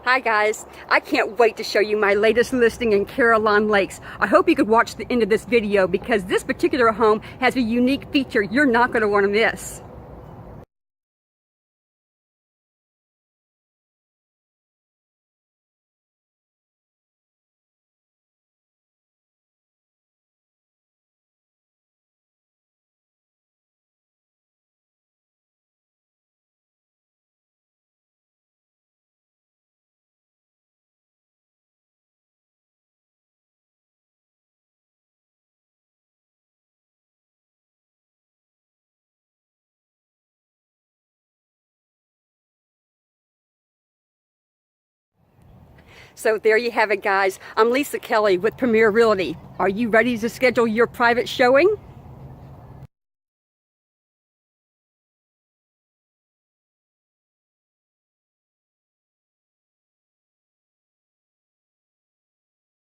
Hi guys, I can't wait to show you my latest listing in Carillon Lakes. I hope you could watch the end of this video because this particular home has a unique feature you're not going to want to miss. So there you have it guys. I'm Lisa Kelly with Premier Realty. Are you ready to schedule your private showing?